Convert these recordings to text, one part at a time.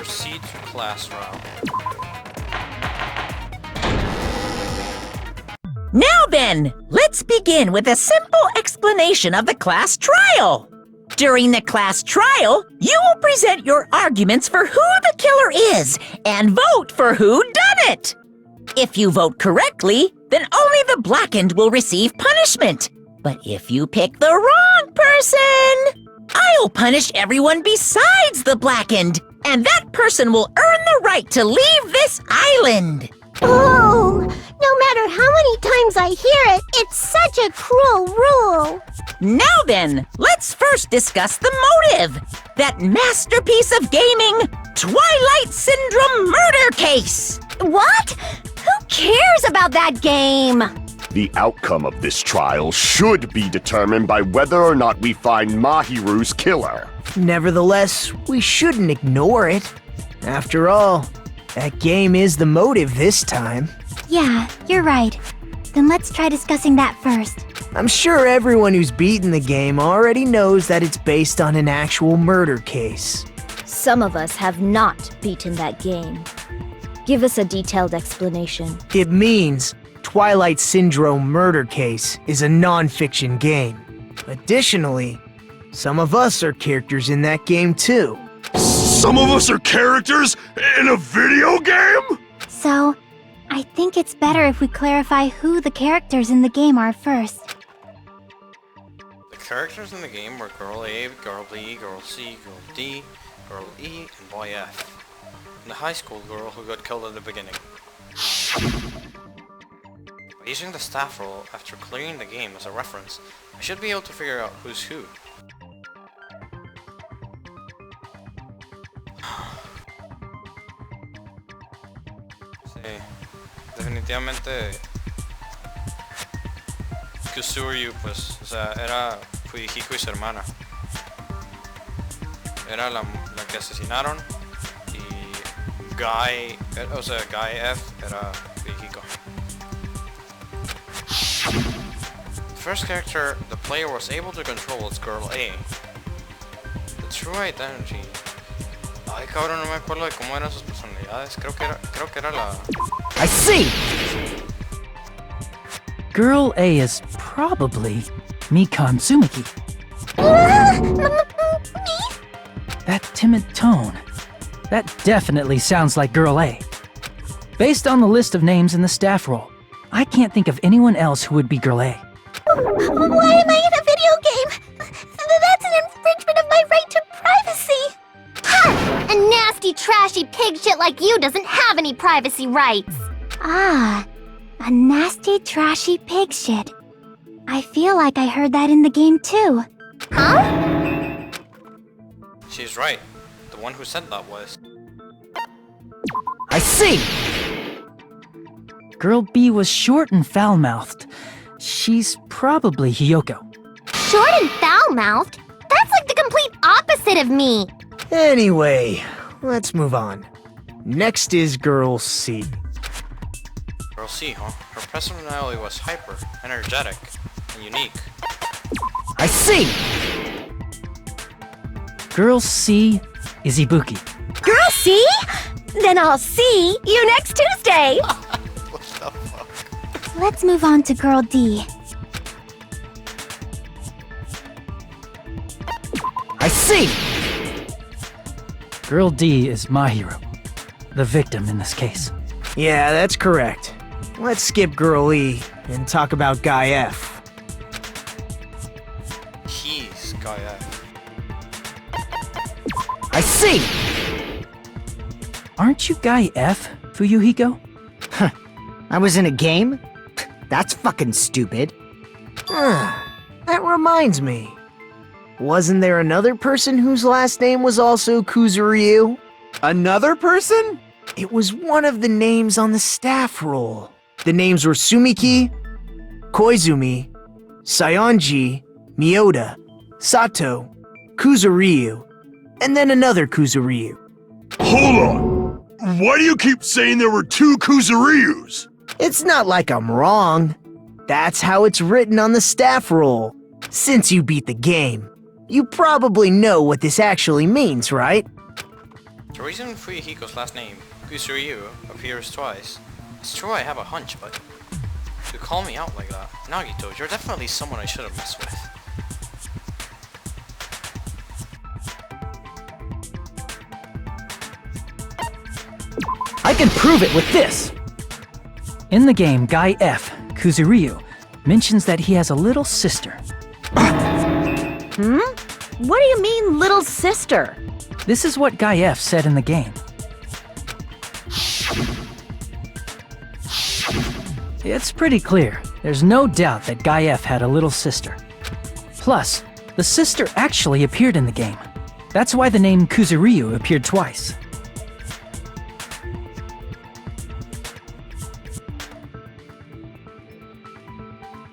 proceed to class round. Now then, let's begin with a simple explanation of the class trial. During the class trial, you will present your arguments for who the killer is and vote for who done it. If you vote correctly, then only the blackened will receive punishment. But if you pick the wrong person, I'll punish everyone besides the blackened, and that person will earn the right to leave this island. Oh, no matter how many times I hear it, it's such a cruel rule. Now then, let's first discuss the motive. That masterpiece of gaming, Twilight Syndrome murder case. What? Who cares about that game? The outcome of this trial should be determined by whether or not we find Mahiru's killer. Nevertheless, we shouldn't ignore it. After all, that game is the motive this time. Yeah, you're right. Then let's try discussing that first. I'm sure everyone who's beaten the game already knows that it's based on an actual murder case. Some of us have not beaten that game. Give us a detailed explanation. It means Twilight Syndrome Murder Case is a non-fiction game. Additionally, some of us are characters in that game too. Some of us are characters in a video game? So, I think it's better if we clarify who the characters in the game are first. The characters in the game were Girl A, Girl B, Girl C, Girl D, Girl E, and Boy F. And the high school girl who got killed at the beginning. By using the staff roll after clearing the game as a reference, I should be able to figure out who's who. Sí, definitivamente Kusuryu, pues, o sea, era Fujihiko y su hermana. Era la que asesinaron y Guy, o sea, Guy F era Fujihiko. The first character the player was able to control is Girl A. The true identity. Ay, cabrón, no me acuerdo de cómo eran sus personalidades. Creo que era la... I see! Girl A is probably Mikan Tsumiki. That timid tone. That definitely sounds like Girl A. Based on the list of names in the staff roll, I can't think of anyone else who would be Girl A. Why am I in a video game? That's an infringement of my right to privacy. Ha! A nasty, trashy pig shit like you doesn't have any privacy rights. Ah, a nasty, trashy pig shit. I feel like I heard that in the game too. Huh? She's right. The one who said that was... I see! Girl B was short and foul-mouthed. She's probably Hiyoko. Short and foul-mouthed? That's like the complete opposite of me. Anyway, let's move on. Next is Girl C. Girl C, huh? Her personality was hyper, energetic, and unique. I see! Girl C is Ibuki. Girl C? Then I'll see you next Tuesday. What the fuck? Let's move on to Girl D. I see! Girl D is Mahiru, the victim in this case. Yeah, that's correct. Let's skip Girl E and talk about Guy F. He's Guy F. I see! Aren't you Guy F, Fuyuhiko? I was in a game? That's fucking stupid. That reminds me. Wasn't there another person whose last name was also Kuzuryu? Another person? It was one of the names on the staff roll. The names were Sumiki, Koizumi, Sayonji, Miyoda, Sato, Kuzuryu, and then another Kuzuryu. Hold on! Why do you keep saying there were two Kuzuryus? It's not like I'm wrong. That's how it's written on the staff roll. Since you beat the game, you probably know what this actually means, right? The reason Fuyuhiko's last name, Kusuryu, appears twice. It's true I have a hunch, but to call me out like that, Nagito, you're definitely someone I should have messed with. I can prove it with this! In the game, Guy F, Kuzuryu, mentions that he has a little sister. What do you mean, little sister? This is what Guy F said in the game. It's pretty clear. There's no doubt that Guy F had a little sister. Plus, the sister actually appeared in the game. That's why the name Kuzuryu appeared twice.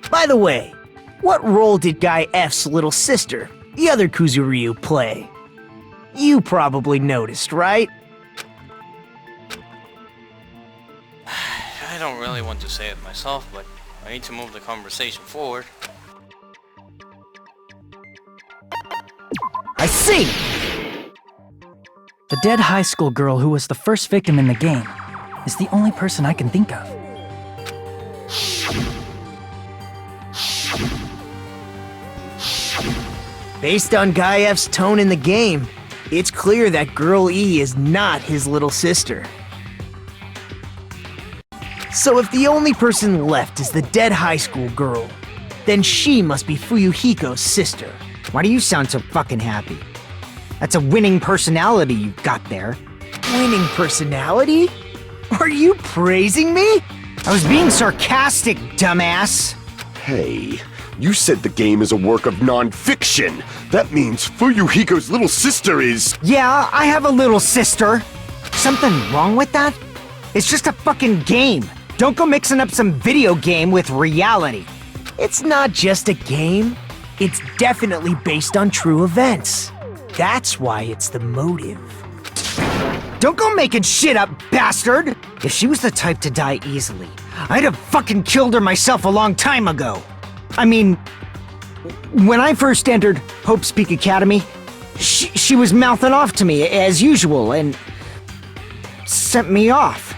By the way, what role did Guy F's little sister, the other Kuzuryu, play? You probably noticed, right? I don't really want to say it myself, but I need to move the conversation forward. I see! The dead high school girl who was the first victim in the game is the only person I can think of. Based on Guy F's tone in the game, it's clear that Girl E is not his little sister. So if the only person left is the dead high school girl, then she must be Fuyuhiko's sister. Why do you sound so fucking happy? That's a winning personality you've got there. Winning personality? Are you praising me? I was being sarcastic, dumbass. Hey, you said the game is a work of non-fiction. That means Fuyuhiko's little sister is... Yeah, I have a little sister. Something wrong with that? It's just a fucking game. Don't go mixing up some video game with reality. It's not just a game. It's definitely based on true events. That's why it's the motive. Don't go making shit up, bastard! If she was the type to die easily, I'd have fucking killed her myself a long time ago. I mean, when I first entered Hope's Peak Academy, she was mouthing off to me as usual and sent me off.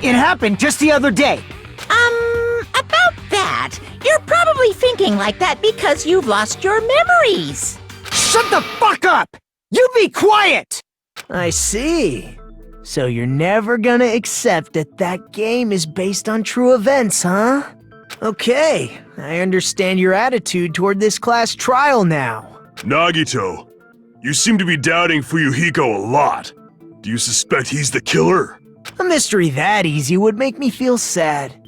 It happened just the other day. About that, you're probably thinking like that because you've lost your memories. Shut the fuck up! You be quiet! I see. So you're never gonna accept that that game is based on true events, huh? Okay, I understand your attitude toward this class trial now. Nagito, you seem to be doubting Fuyuhiko a lot. Do you suspect he's the killer? A mystery that easy would make me feel sad.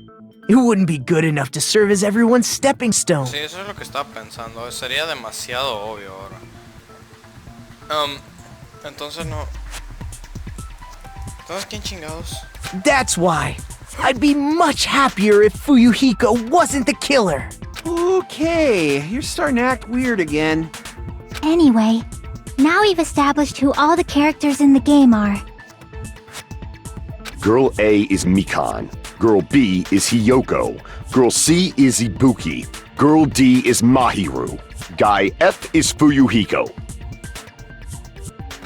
It wouldn't be good enough to serve as everyone's stepping stone. Sí, eso es lo que estaba pensando. Sería demasiado obvio ahora. Entonces no... ¿Entonces quién chingados? That's why. I'd be much happier if Fuyuhiko wasn't the killer. Okay, you're starting to act weird again. Anyway, now we've established who all the characters in the game are. Girl A is Mikan. Girl B is Hiyoko. Girl C is Ibuki. Girl D is Mahiru. Guy F is Fuyuhiko.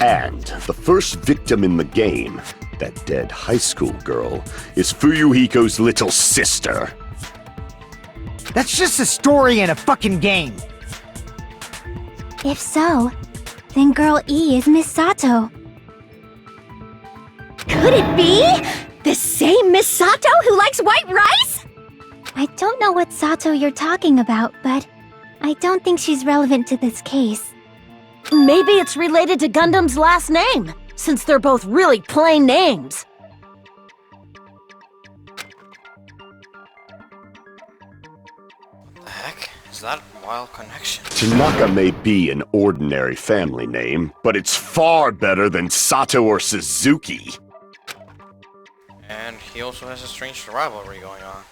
And the first victim in the game, that dead high school girl, is Fuyuhiko's little sister. That's just a story in a fucking game. If so, then Girl E is Miss Sato. Could it be? The same Miss Sato who likes white rice? I don't know what Sato you're talking about, but I don't think she's relevant to this case. Maybe it's related to Gundam's last name, since they're both really plain names. What the heck? Is that a wild connection? Tanaka may be an ordinary family name, but it's far better than Sato or Suzuki. And he also has a strange rivalry going on.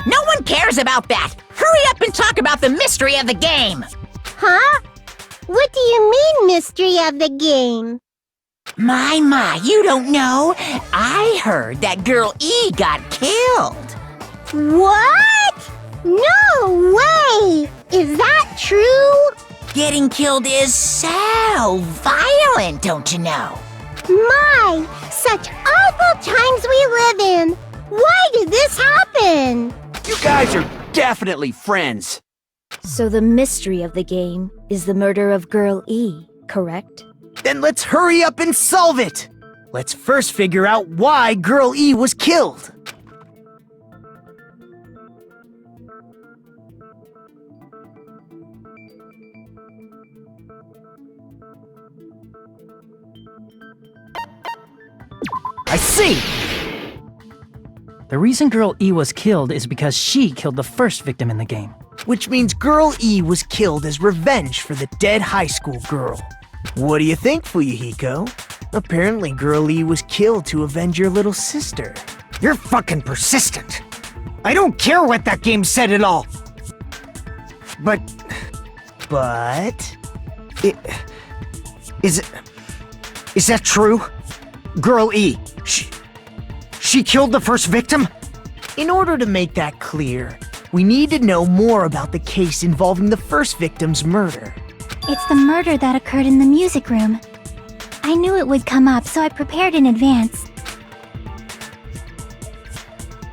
No one cares about that. Hurry up and talk about the mystery of the game. Huh? What do you mean, mystery of the game? My, you don't know. I heard that Girl E got killed. What? No way! Is that true? getting killed is so violent, don't you know? My, such awful times we live in. Why did this happen? You guys are definitely friends. So the mystery of the game is the murder of Girl E, correct? Then let's hurry up and solve it! Let's first figure out why Girl E was killed. I see! The reason Girl E was killed is because she killed the first victim in the game. Which means Girl E was killed as revenge for the dead high school girl. What do you think, Fuyuhiko? Apparently Girl E was killed to avenge your little sister. You're fucking persistent. I don't care what that game said at all. But is that true? Girl E, she killed the first victim? In order to make that clear, we need to know more about the case involving the first victim's murder. It's the murder that occurred in the music room. I knew it would come up, so I prepared in advance.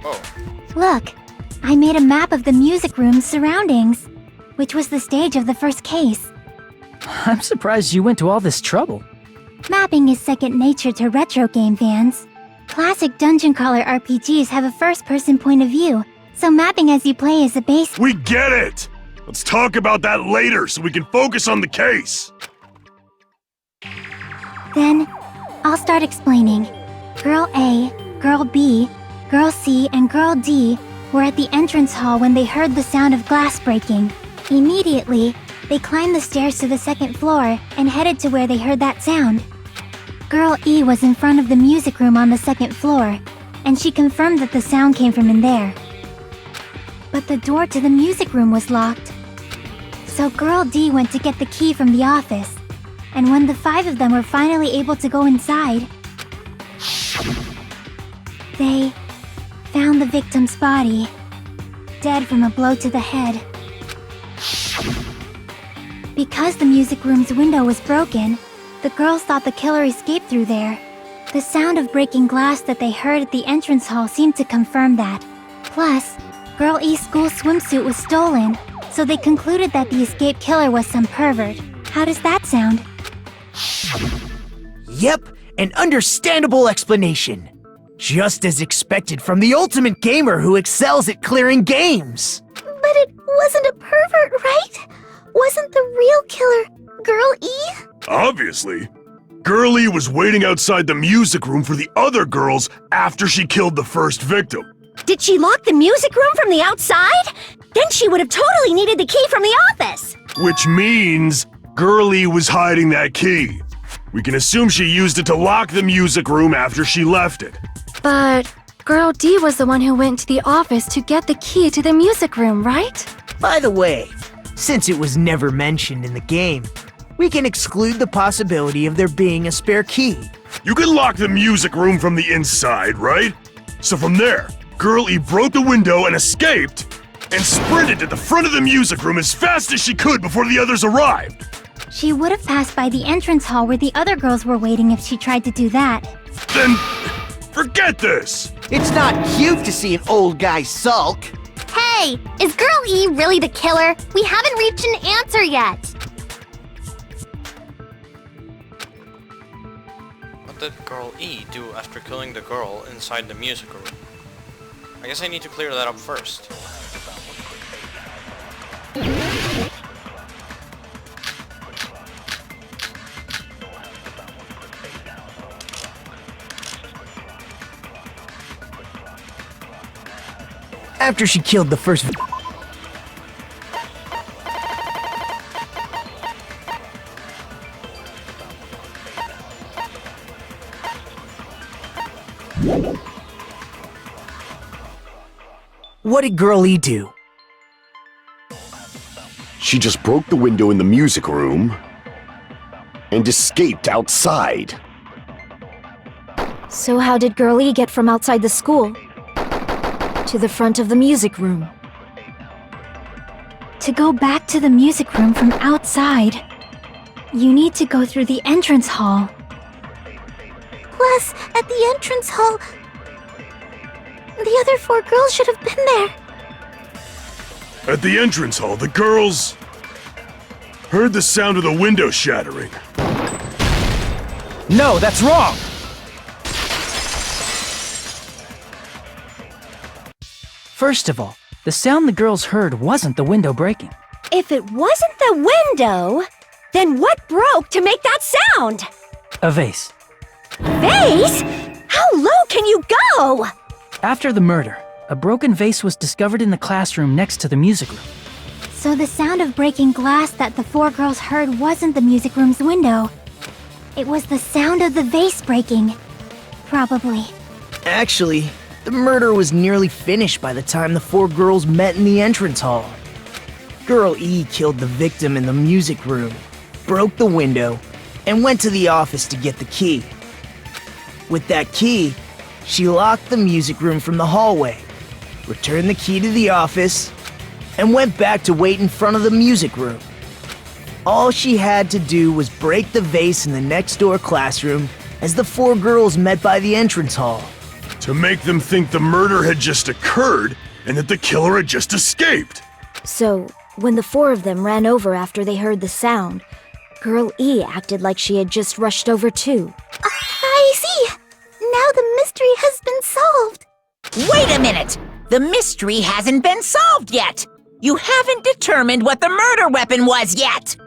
Oh. Look, I made a map of the music room's surroundings, which was the stage of the first case. I'm surprised you went to all this trouble. Mapping is second nature to retro game fans. Classic dungeon crawler RPGs have a first-person point of view, so mapping as you play is a base. We get it! Let's talk about that later so we can focus on the case. Then, I'll start explaining. Girl A, Girl B, Girl C, and Girl D were at the entrance hall when they heard the sound of glass breaking. Immediately, they climbed the stairs to the second floor and headed to where they heard that sound. Girl E was in front of the music room on the second floor, and she confirmed that the sound came from in there. But the door to the music room was locked. So Girl D went to get the key from the office, and when the 5 of them were finally able to go inside, they found the victim's body, dead from a blow to the head. Because the music room's window was broken, the girls thought the killer escaped through there. The sound of breaking glass that they heard at the entrance hall seemed to confirm that. Plus, Girl E's school swimsuit was stolen, so they concluded that the escaped killer was some pervert. How does that sound? Yep, an understandable explanation. Just as expected from the ultimate gamer who excels at clearing games. But it wasn't a pervert, right? Wasn't the real killer Girl E? Obviously. Girl E was waiting outside the music room for the other girls after she killed the first victim. Did she lock the music room from the outside? Then she would have totally needed the key from the office. Which means Girl E was hiding that key. We can assume she used it to lock the music room after she left it. But Girl D was the one who went to the office to get the key to the music room, right? By the way, since it was never mentioned in the game, we can exclude the possibility of there being a spare key. You can lock the music room from the inside, right? So from there, Girl E broke the window and escaped, and sprinted to the front of the music room as fast as she could before the others arrived. She would have passed by the entrance hall where the other girls were waiting if she tried to do that. Then, forget this! It's not cute to see an old guy sulk. Hey, is Girl E really the killer? We haven't reached an answer yet. What did Girl E do after killing the girl inside the music room? I guess I need to clear that up first. After she killed the first What did Girl E do? She just broke the window in the music room and escaped outside. So how did Girl E get from outside the school to the front of the music room To go back to the music room from outside, you need to go through the entrance hall. Plus, at the entrance hall, the other 4 girls should have been there. At the entrance hall, the girls heard the sound of the window shattering. No, that's wrong! First of all, the sound the girls heard wasn't the window breaking. If it wasn't the window, then what broke to make that sound? A vase. Vase? How low can you go? After the murder, a broken vase was discovered in the classroom next to the music room. So the sound of breaking glass that the 4 girls heard wasn't the music room's window. It was the sound of the vase breaking. Probably. Actually, the murder was nearly finished by the time the 4 girls met in the entrance hall. Girl E killed the victim in the music room, broke the window, and went to the office to get the key. With that key, she locked the music room from the hallway, returned the key to the office, and went back to wait in front of the music room. All she had to do was break the vase in the next door classroom as the 4 girls met by the entrance hall. To make them think the murder had just occurred and that the killer had just escaped. So, when the 4 of them ran over after they heard the sound, Girl E acted like she had just rushed over too. I see. Now the mystery has been solved. Wait a minute! The mystery hasn't been solved yet! You haven't determined what the murder weapon was yet!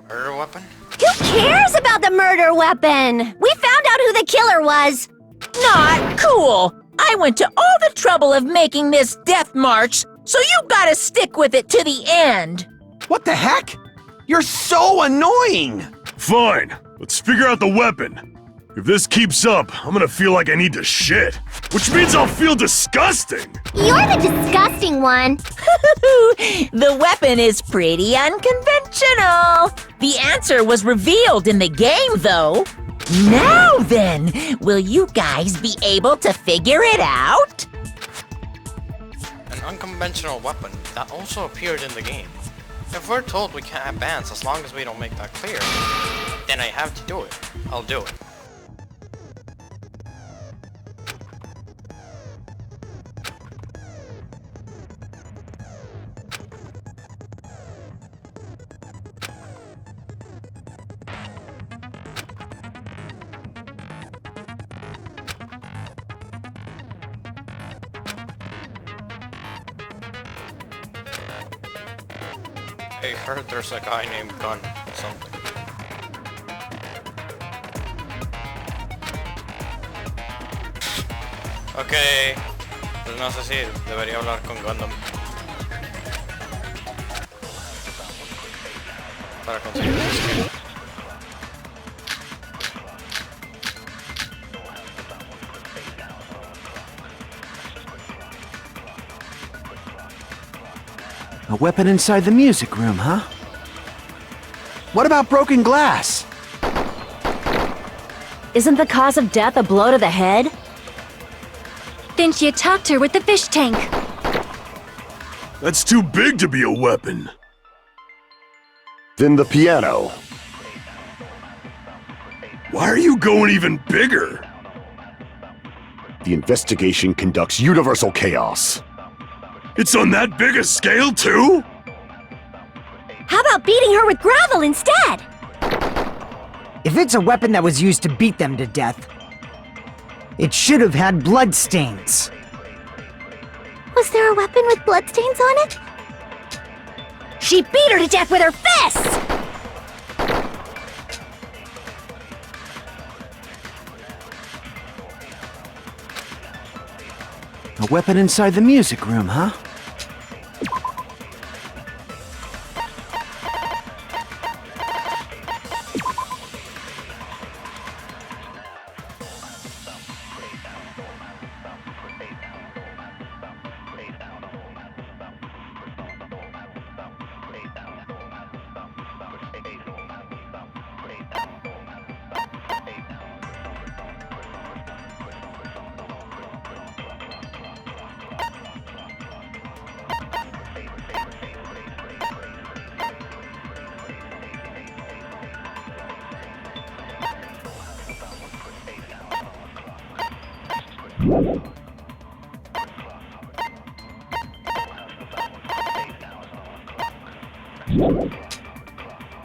Murder weapon? Who cares about the murder weapon? We found out who the killer was! Not cool! I went to all the trouble of making this death march, so you gotta stick with it to the end! What the heck? You're so annoying! Fine, let's figure out the weapon. If this keeps up, I'm gonna feel like I need to shit. Which means I'll feel disgusting! You're the disgusting one. The weapon is pretty unconventional. The answer was revealed in the game, though. Now then, will you guys be able to figure it out? An unconventional weapon that also appeared in the game. If we're told we can't advance as long as we don't make that clear, then I have to do it. I'll do it. I heard there's a guy named Gun something. Ok, pues no sé si debería hablar con Gundam para conseguir el skin. A weapon inside the music room, huh? What about broken glass? Isn't the cause of death a blow to the head? Then she attacked her with the fish tank. That's too big to be a weapon. Then the piano. Why are you going even bigger? The investigation conducts universal chaos. It's on that big a scale, too? How about beating her with gravel instead? If it's a weapon that was used to beat them to death, it should have had bloodstains. Was there a weapon with bloodstains on it? She beat her to death with her fists! A weapon inside the music room, huh?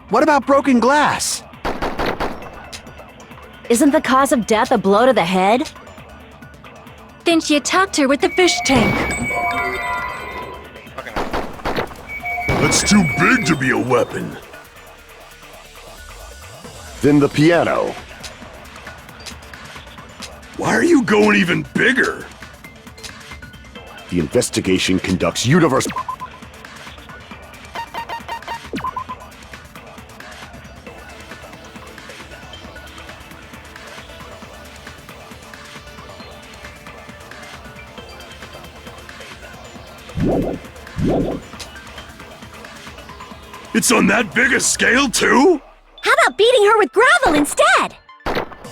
What about broken glass? Isn't the cause of death a blow to the head? Then she attacked her with the fish tank. That's too big to be a weapon. Then the piano. Why are you going even bigger? The investigation conducts universe... It's on that big a scale, too? How about beating her with gravel instead?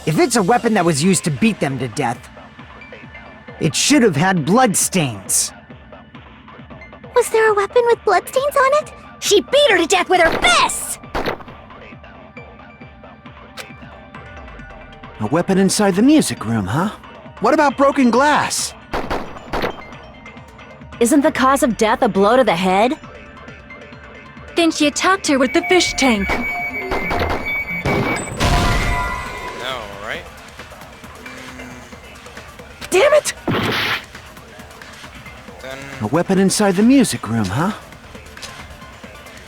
If it's a weapon that was used to beat them to death, it should have had bloodstains. Was there a weapon with bloodstains on it? She beat her to death with her fists! A weapon inside the music room, huh? What about broken glass? Isn't the cause of death a blow to the head? Then she attacked her with the fish tank. No, right? Damn it! Then A weapon inside the music room, huh?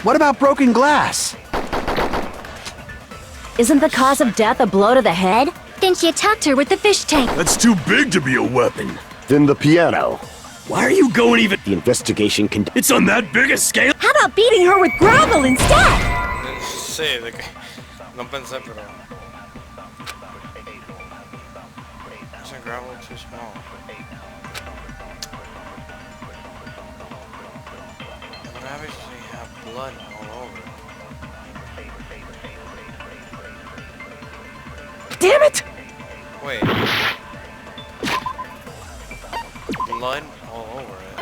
What about broken glass? Isn't the cause of death a blow to the head? Then she attacked her with the fish tank. That's too big to be a weapon. Then the piano. Why are you going even... The investigation conducts... It's on that big a scale? How about beating her with gravel instead? sí, de que no pensé, pero isn't gravel too small? It would obviously have blood all over. Damn it! Wait. Blood all over it.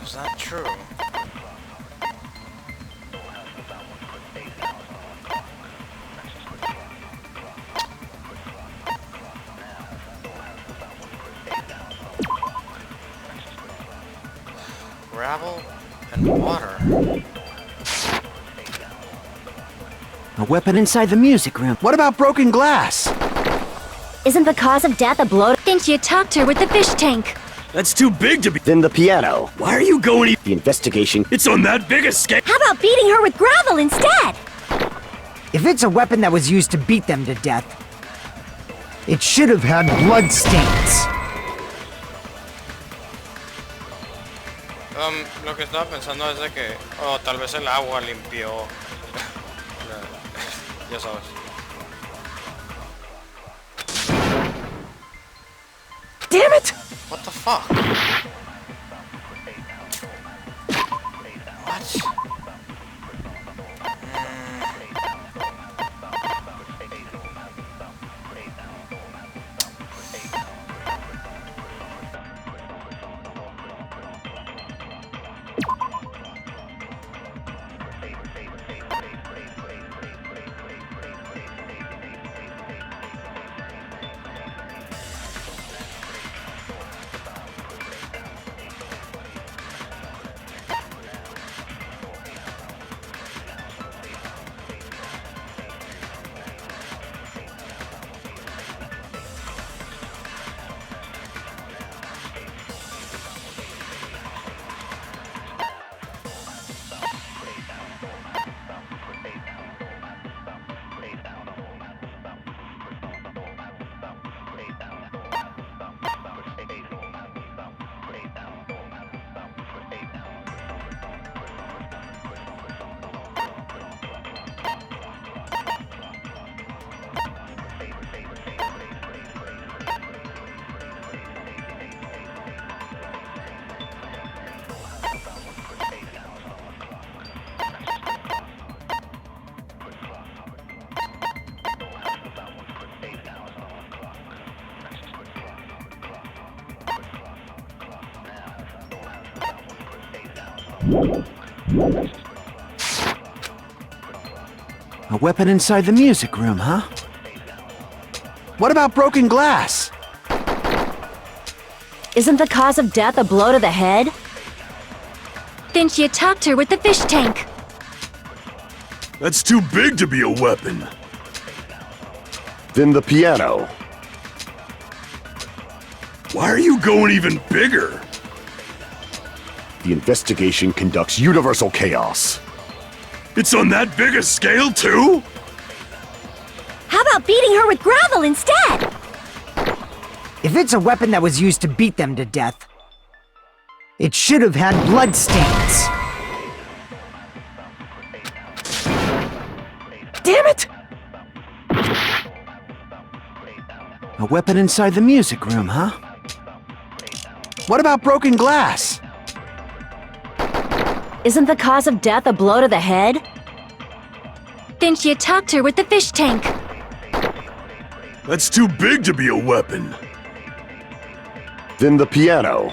Is that true? Gravel and water. A weapon inside the music room. What about broken glass? Isn't the cause of death a blow to... Then she attacked her with the fish tank. That's too big to be... Then the piano. Why are you going... The investigation... It's on that big a scale? How about beating her with gravel instead? If it's a weapon that was used to beat them to death, it should have had bloodstains. Lo que estaba pensando es de que, oh, tal vez el agua limpió. Ya sabes. Damn it! What the fuck? What? A weapon inside the music room, huh? What about broken glass? Isn't the cause of death a blow to the head? Then she attacked her with the fish tank. That's too big to be a weapon. Then the piano. Why are you going even bigger? The investigation conducts universal chaos. It's on that big a scale, too? How about beating her with gravel instead? If it's a weapon that was used to beat them to death, it should have had blood stains. Damn it! A weapon inside the music room, huh? What about broken glass? Isn't the cause of death a blow to the head? Then she attacked her with the fish tank. That's too big to be a weapon. Then the piano.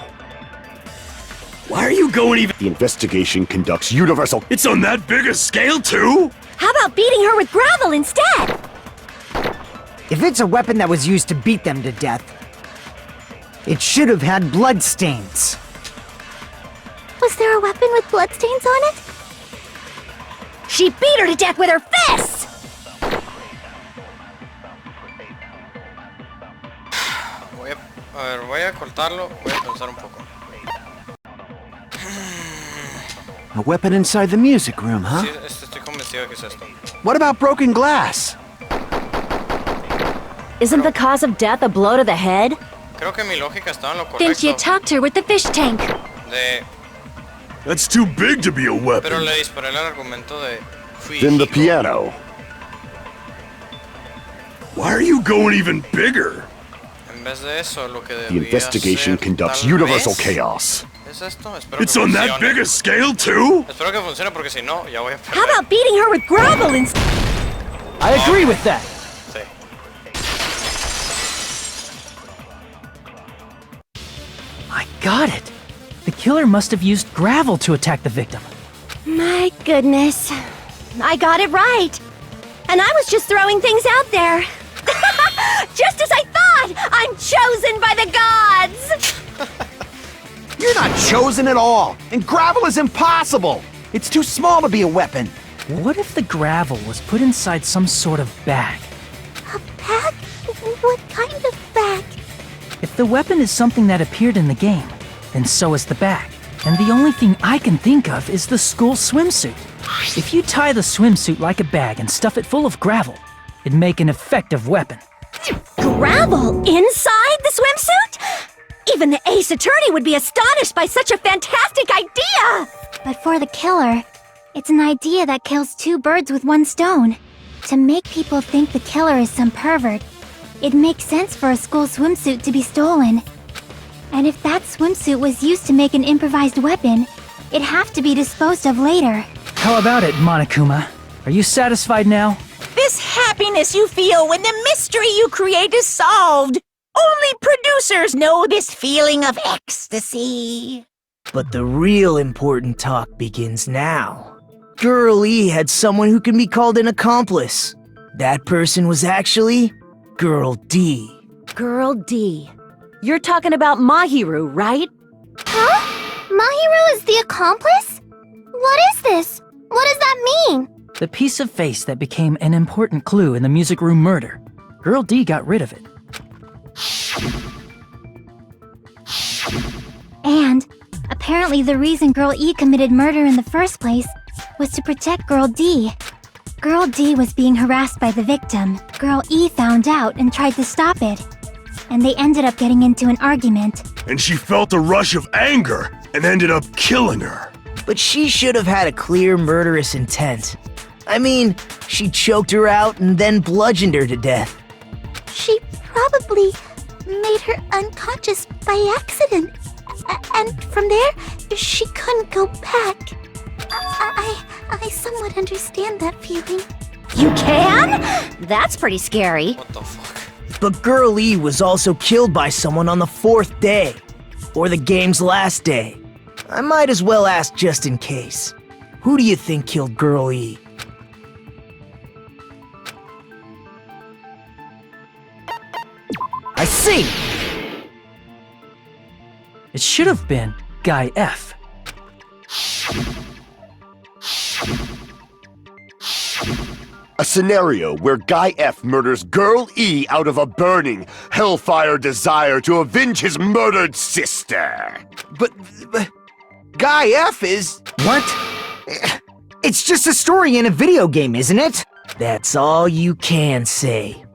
Why are you going even... The investigation conducts universal... It's on that big a scale, too? How about beating her with gravel instead? If it's a weapon that was used to beat them to death, it should have had blood stains. Was there a weapon with bloodstains on it? She beat her to death with her fists! Voy a cortarlo, voy a pensar un poco. A weapon inside the music room, huh? Sí, estoy convencido que es esto. What about broken glass? Isn't the cause of death a blow to the head? Creo que mi lógica estaba en lo Then she correcto. attacked her with the fish tank. That's too big to be a Pero weapon. le disparé el argumento de... Then the piano. Why are you going even bigger? En vez de eso, lo que The debía investigation hacer, conducts tal universal vez, chaos. ¿Es esto? Espero It's que on that funcione. big a scale, too? Espero que funcione porque si no, ya voy a perder. How about beating her with gravel instead? I agree with that. Sí. I got it. The killer must have used gravel to attack the victim. My goodness. I got it right. And I was just throwing things out there. Just as I thought! I'm chosen by the gods! You're not chosen at all, and gravel is impossible. It's too small to be a weapon. What if the gravel was put inside some sort of bag? A bag? What kind of bag? If the weapon is something that appeared in the game, then so is the bag. And the only thing I can think of is the school swimsuit. If you tie the swimsuit like a bag and stuff it full of gravel, it'd make an effective weapon. Gravel inside the swimsuit? Even the ace attorney would be astonished by such a fantastic idea! But for the killer, it's an idea that kills two birds with one stone. To make people think the killer is some pervert, it makes sense for a school swimsuit to be stolen. And if that swimsuit was used to make an improvised weapon, it'd have to be disposed of later. How about it, Monokuma? Are you satisfied now? This happiness you feel when the mystery you create is solved. Only producers know this feeling of ecstasy. But the real important talk begins now. Girl E had someone who can be called an accomplice. That person was actually Girl D. Girl D. You're talking about Mahiru, right? Huh? Mahiru is the accomplice? What is this? What does that mean? The piece of face that became an important clue in the music room murder. Girl D got rid of it. And apparently the reason Girl E committed murder in the first place was to protect Girl D. Girl D was being harassed by the victim. Girl E found out and tried to stop it. And they ended up getting into an argument. And she felt a rush of anger and ended up killing her. But she should have had a clear murderous intent. I mean, she choked her out and then bludgeoned her to death. She probably made her unconscious by accident. And from there, she couldn't go back. I somewhat understand that feeling. You can? That's pretty scary. What the fuck? But Girl E was also killed by someone on the 4th day. Or the game's last day. I might as well ask just in case. Who do you think killed Girl E? I see! should have been Guy F. A scenario where Guy F murders Girl E out of a burning, hellfire desire to avenge his murdered sister. But Guy F is... What? It's just a story in a video game, isn't it? That's all you can say.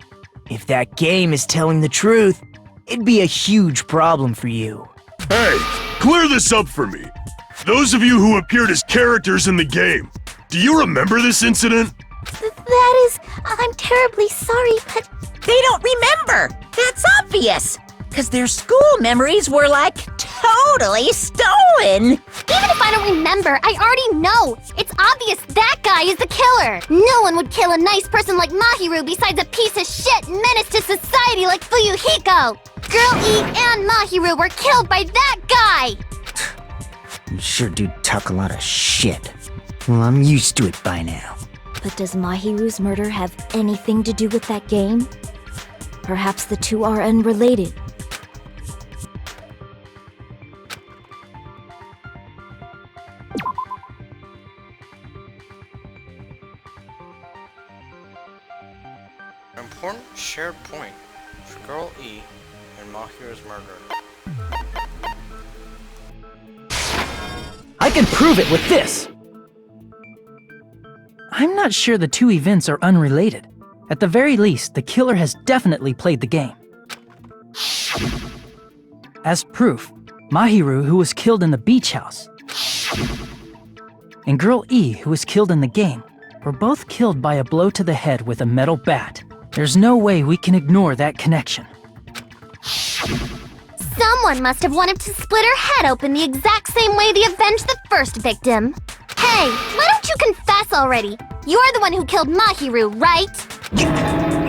If that game is telling the truth, it'd be a huge problem for you. Hey, clear this up for me. Those of you who appeared as characters in the game, do you remember this incident? That is... I'm terribly sorry, but... They don't remember! That's obvious! Because their school memories were, like, totally stolen! Even if I don't remember, I already know! It's obvious that guy is the killer! No one would kill a nice person like Mahiru besides a piece of shit menace to society like Fuyuhiko! Girl E and Mahiru were killed by that guy! You sure do talk a lot of shit. Well, I'm used to it by now. But does Mahiru's murder have anything to do with that game? Perhaps the two are unrelated. An important shared point for Girl E and Mahiru's murder. I can prove it with this! I'm not sure the two events are unrelated. At the very least, the killer has definitely played the game. As proof, Mahiru, who was killed in the beach house, and Girl E, who was killed in the game, were both killed by a blow to the head with a metal bat. There's no way we can ignore that connection. Someone must have wanted to split her head open the exact same way they avenged the first victim. Hey, why don't you confess already? You're the one who killed Mahiru, right?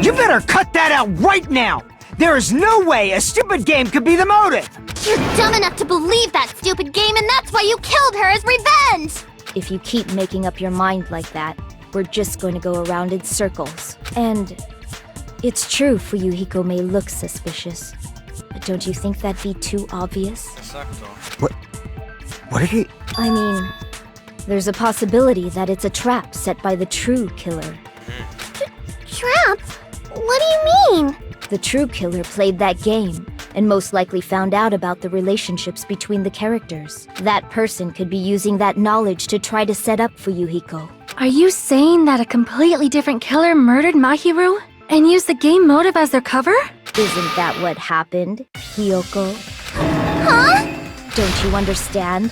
You better cut that out right now! There is no way a stupid game could be the motive! You're dumb enough to believe that stupid game, and that's why you killed her as revenge! If you keep making up your mind like that, we're just going to go around in circles. And it's true Fuyuhiko may look suspicious, but don't you think that'd be too obvious? What are you... I mean, there's a possibility that it's a trap set by the true killer. Trap? What do you mean? The true killer played that game, and most likely found out about the relationships between the characters. That person could be using that knowledge to try to set up Fuyuhiko. Are you saying that a completely different killer murdered Mahiru and used the game motive as their cover? Isn't that what happened, Hiyoko? Huh? Don't you understand?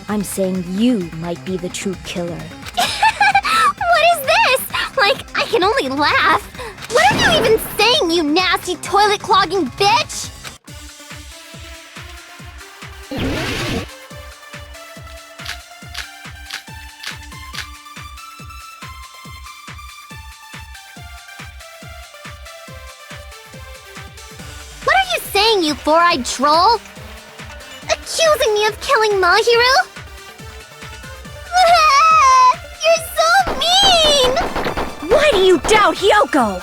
I'm saying you might be the true killer. What is this? Like, I can only laugh. What are you even saying, you nasty toilet-clogging bitch? What are you saying, you four-eyed troll? Accusing me of killing Mahiru? You're so mean! Why do you doubt Hiyoko?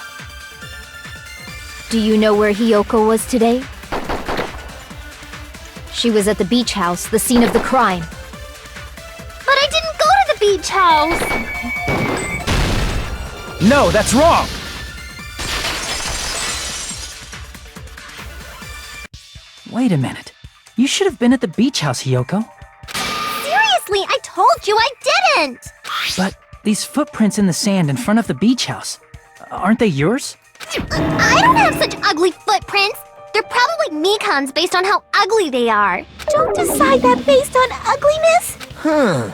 Do you know where Hiyoko was today? She was at the beach house, the scene of the crime. But I didn't go to the beach house! No, that's wrong! Wait a minute. You should have been at the beach house, Hiyoko. Seriously, I told you I didn't! But these footprints in the sand in front of the beach house, aren't they yours? I don't have such ugly footprints! They're probably Mikan's based on how ugly they are. Don't decide that based on ugliness! Huh.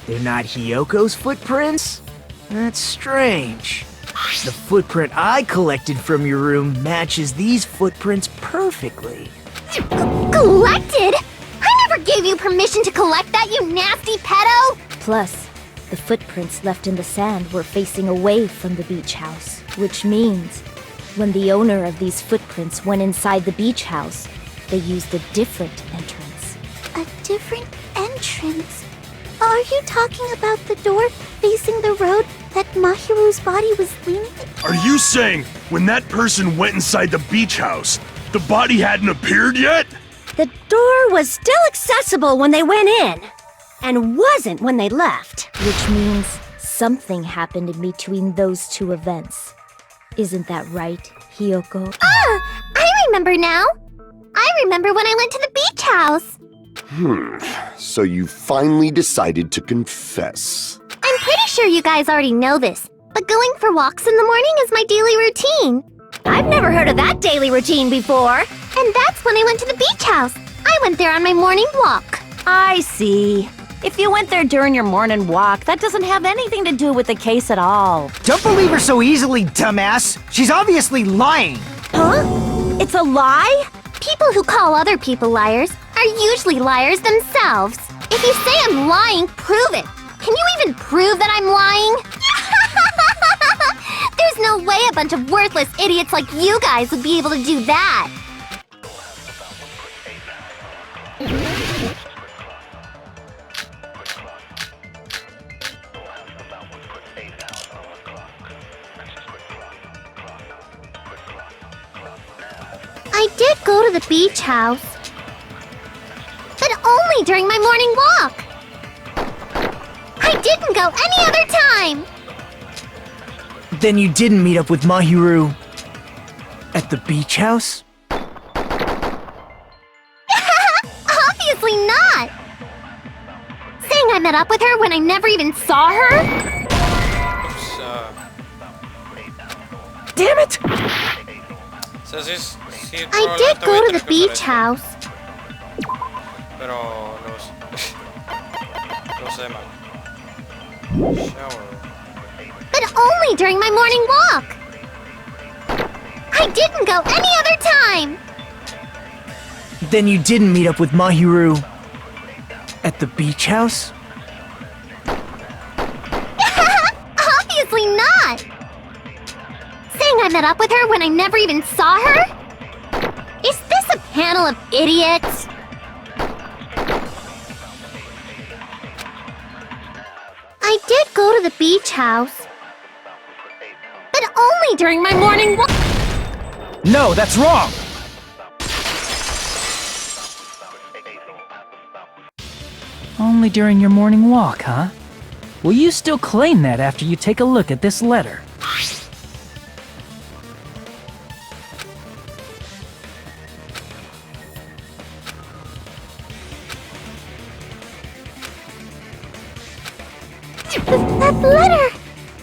They're not Hiyoko's footprints? That's strange. The footprint I collected from your room matches these footprints perfectly. Collected? I never gave you permission to collect that, you nasty pedo! Plus, the footprints left in the sand were facing away from the beach house, which means when the owner of these footprints went inside the beach house, they used a different entrance. A different entrance? Are you talking about the door facing the road that Mahiru's body was leaning? Are you saying when that person went inside the beach house, the body hadn't appeared yet? The door was still accessible when they went in, and wasn't when they left. Which means something happened in between those two events. Isn't that right, Hiyoko? Ah! I remember now! I remember when I went to the beach house! So you finally decided to confess. I'm pretty sure you guys already know this, but going for walks in the morning is my daily routine. I've never heard of that daily routine before. And that's when I went to the beach house. I went there on my morning walk. I see. If you went there during your morning walk, that doesn't have anything to do with the case at all. Don't believe her so easily, dumbass. She's obviously lying. Huh? It's a lie? People who call other people liars are usually liars themselves. If you say I'm lying, prove it. Can you even prove that I'm lying? There's no way a bunch of worthless idiots like you guys would be able to do that. I did go to the beach house, but only during my morning walk. I didn't go any other time. Then you didn't meet up with Mahiru at the beach house? Obviously not. Saying I met up with her when I never even saw her? Damn it! I did go to the beach house. Pero los demás. Shower. But only during my morning walk. I didn't go any other time. Then you didn't meet up with Mahiru at the beach house? Obviously not. Saying I met up with her when I never even saw her? Is this a panel of idiots? I did go to the beach house, but only during my morning walk. No, that's wrong! Only during your morning walk, huh? Will you still claim that after you take a look at this letter? That letter!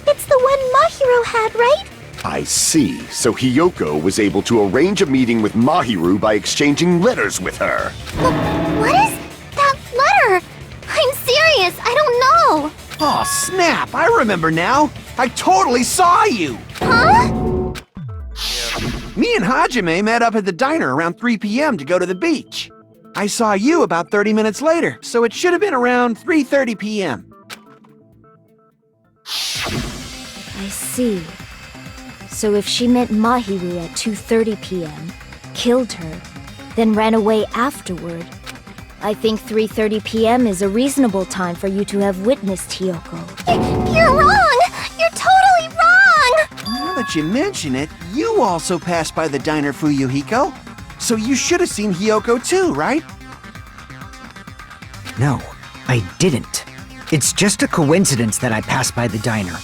It's the one Mahiro had, right? I see. So Hiyoko was able to arrange a meeting with Mahiru by exchanging letters with her. What is that letter? I'm serious, I don't know. Oh, snap! I remember now! I totally saw you! Huh? Me and Hajime met up at the diner around 3 p.m. to go to the beach. I saw you about 30 minutes later, so it should have been around 3:30 p.m. I see. So if she met Mahiru at 2:30 p.m., killed her, then ran away afterward, I think 3:30 p.m. is a reasonable time for you to have witnessed Hiyoko. You're wrong! You're totally wrong! Now that you mention it, you also passed by the diner, Fuyuhiko. So you should have seen Hiyoko too, right? No, I didn't. It's just a coincidence that I passed by the diner.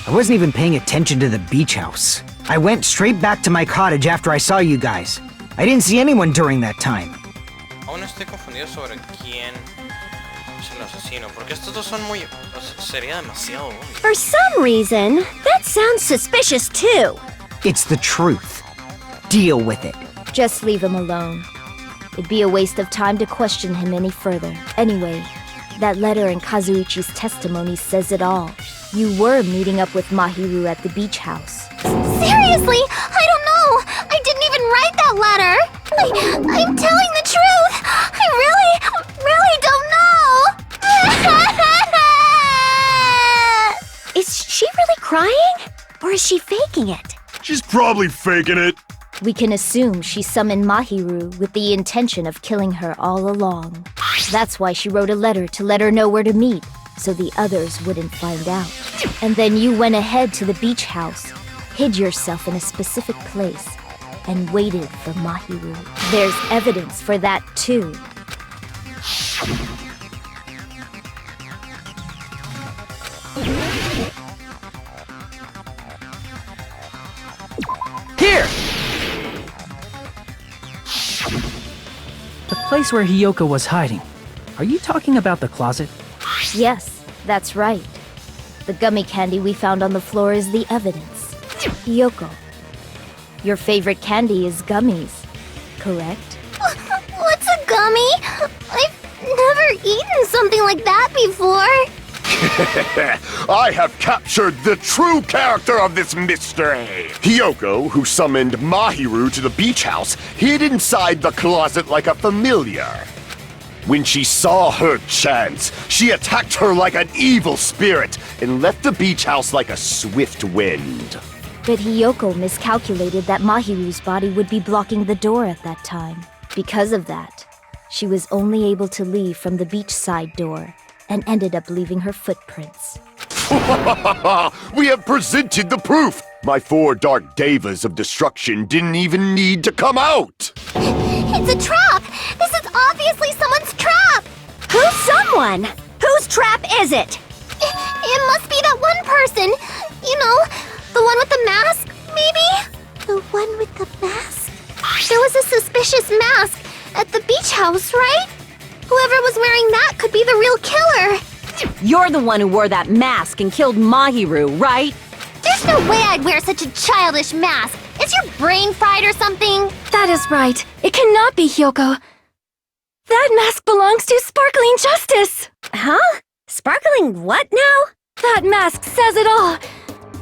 I wasn't even paying attention to the beach house. I went straight back to my cottage after I saw you guys. I didn't see anyone during that time. Aún estoy confundido sobre quién es el asesino, porque estos dos son muy... sería demasiado obvio. For some reason, that sounds suspicious too. It's the truth. Deal with it. Just leave him alone. It'd be a waste of time to question him any further. Anyway, that letter in Kazuichi's testimony says it all. You were meeting up with Mahiru at the beach house. Seriously? I don't know! I didn't even write that letter! I'm telling the truth! I really don't know! Is she really crying? Or is she faking it? She's probably faking it. We can assume she summoned Mahiru with the intention of killing her all along. That's why she wrote a letter to let her know where to meet, so the others wouldn't find out. And then you went ahead to the beach house, hid yourself in a specific place, and waited for Mahiru. There's evidence for that too. Here! The place where Hiyoko was hiding. Are you talking about the closet? Yes, that's right. The gummy candy we found on the floor is the evidence. Hiyoko, your favorite candy is gummies, correct? What's a gummy? I've never eaten something like that before. I have captured the true character of this mystery! Hiyoko, who summoned Mahiru to the beach house, hid inside the closet like a familiar. When she saw her chance, she attacked her like an evil spirit and left the beach house like a swift wind. But Hiyoko miscalculated that Mahiru's body would be blocking the door at that time. Because of that, she was only able to leave from the beachside door and ended up leaving her footprints. We have presented the proof! My 4 dark devas of destruction didn't even need to come out! It's a trap! This is obviously someone's trap! Who's someone? Whose trap is it? It must be that one person. You know, the one with the mask, maybe? The one with the mask? There was a suspicious mask at the beach house, right? Whoever was wearing that could be the real killer. You're the one who wore that mask and killed Mahiru, right? There's no way I'd wear such a childish mask. Is your brain fried or something? That is right. It cannot be Hiyoko. That mask belongs to Sparkling Justice! Huh? Sparkling what now? That mask says it all!